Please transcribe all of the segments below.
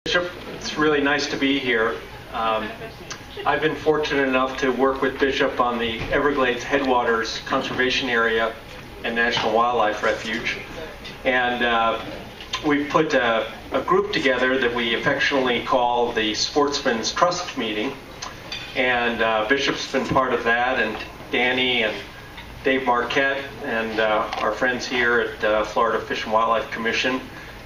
Bishop, it's really nice to be here. I've been fortunate enough to work with Bishop on the Everglades Headwaters Conservation Area and National Wildlife Refuge. And we put a group together that we affectionately call the Sportsman's Trust Meeting. And Bishop's been part of that, and Danny and Dave Marquette and our friends here at Florida Fish and Wildlife Commission,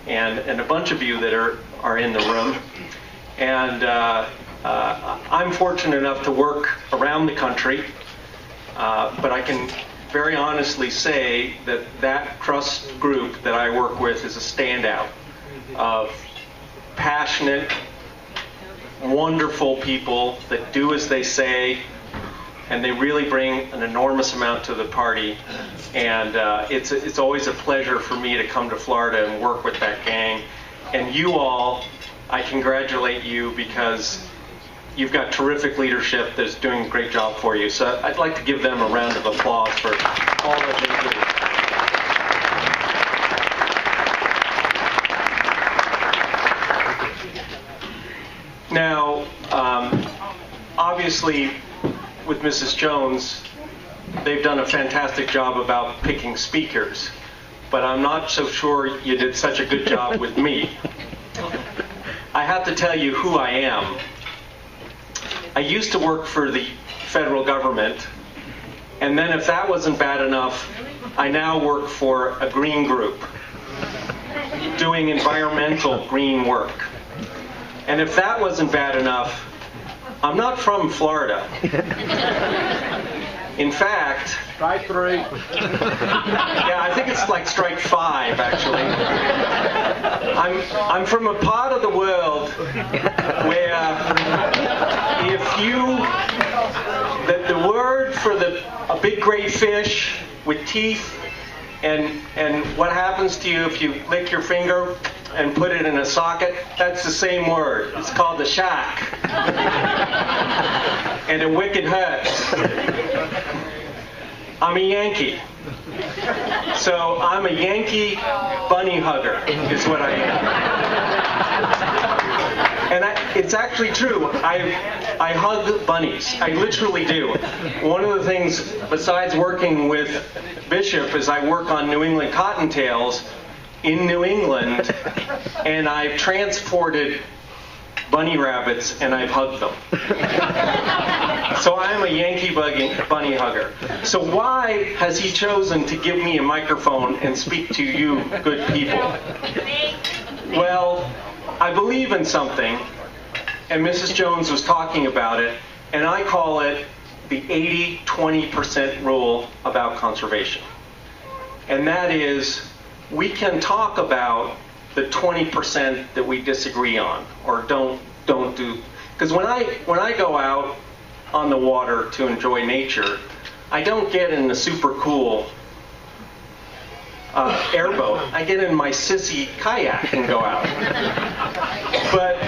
and a bunch of you that are in the room. And I'm fortunate enough to work around the country, but I can very honestly say that that trust group that I work with is a standout of passionate, wonderful people that do as they say, and they really bring an enormous amount to the party. And it's always a pleasure for me to come to Florida and work with that gang. And you all, I congratulate you because you've got terrific leadership that's doing a great job for you. So I'd like to give them a round of applause for all that they do. Now, obviously, with Mrs. Jones, they've done a fantastic job about picking speakers, but I'm not so sure you did such a good job with me. I have to tell you who I am. I used to work for the federal government, and then if that wasn't bad enough, I now work for a green group doing environmental green work. And if that wasn't bad enough, I'm not from Florida. In fact, strike 3. Yeah, I think it's like strike 5, actually. I'm from a part of the world where the word for a big great fish with teeth, and what happens to you if you lick your finger and put it in a socket, that's the same word. It's called a shark. And it wicked hurts. I'm a Yankee. So I'm a Yankee bunny hugger, is what I am. And it's actually true. I hug bunnies. I literally do. One of the things, besides working with Bishop, is I work on New England cottontails in New England, and I've transported bunny rabbits and I've hugged them. So I'm a Yankee bunny hugger. So why has he chosen to give me a microphone and speak to you good people? Well, I believe in something, and Mrs. Jones was talking about it, and I call it the 80-20% rule about conservation. And that is, we can talk about the 20% that we disagree on or don't do. Because when I go out on the water to enjoy nature, I don't get in the super cool airboat. I get in my sissy kayak and go out. But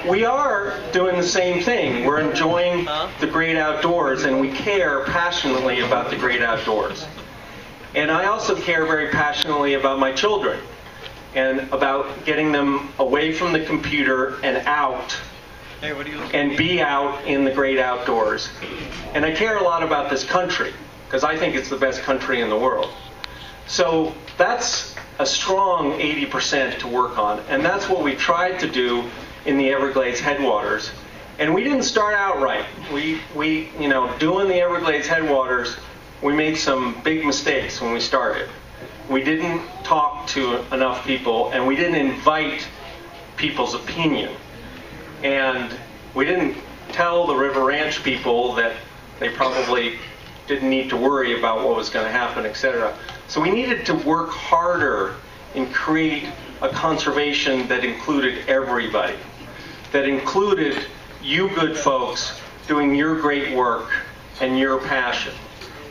we are doing the same thing. We're enjoying the great outdoors, and we care passionately about the great outdoors. And I also care very passionately about my children and about getting them away from the computer and out and be out in the great outdoors. And I care a lot about this country because I think it's the best country in the world. So that's a strong 80% to work on, and that's what we tried to do in the Everglades Headwaters. And we didn't start out right. We doing the Everglades Headwaters, we made some big mistakes when we started. We didn't talk to enough people, and we didn't invite people's opinion. And we didn't tell the River Ranch people that they probably didn't need to worry about what was going to happen, etc. So we needed to work harder and create a conservation that included everybody, that included you good folks doing your great work and your passion.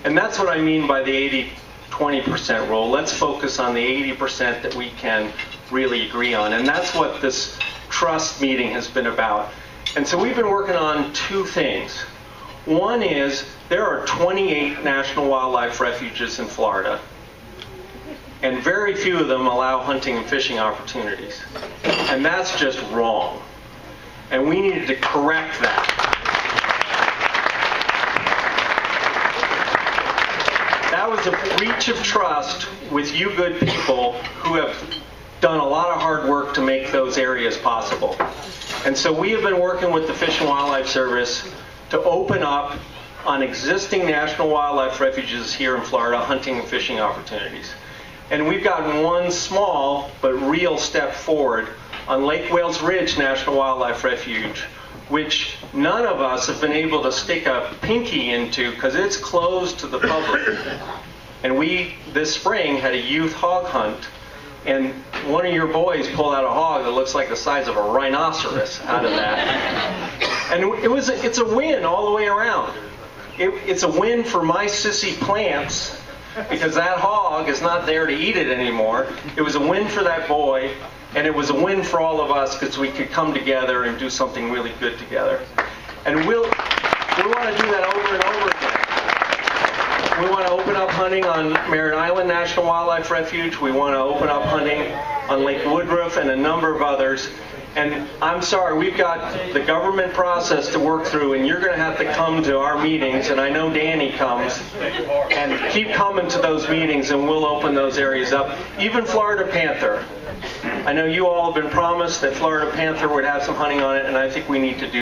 And that's what I mean by the 80-20% rule. Let's focus on the 80% that we can really agree on. And that's what this trust meeting has been about. And so we've been working on two things. One is there are 28 National Wildlife Refuges in Florida, and very few of them allow hunting and fishing opportunities. And that's just wrong. and we needed to correct that. That was a breach of trust with you good people who have done a lot of hard work to make those areas possible. And so we have been working with the Fish and Wildlife Service to open up on existing National Wildlife Refuges here in Florida hunting and fishing opportunities. And we've gotten one small but real step forward on Lake Wales Ridge National Wildlife Refuge, which none of us have been able to stick a pinky into because it's closed to the public. And we, this spring, had a youth hog hunt, and one of your boys pulled out a hog that looks like the size of a rhinoceros out of that. And it's a win all the way around. It's a win for my sissy plants, because that hog is not there to eat it anymore. It was a win for that boy, and it was a win for all of us because we could come together and do something really good together. And we want to do that over and over again. We want to open up hunting on Merritt Island National Wildlife Refuge. We want to open up hunting on Lake Woodruff and a number of others. And I'm sorry, we've got the government process to work through, and you're going to have to come to our meetings, and I know Danny comes, and keep coming to those meetings, and we'll open those areas up. Even Florida Panther. I know you all have been promised that Florida Panther would have some hunting on it, and I think we need to do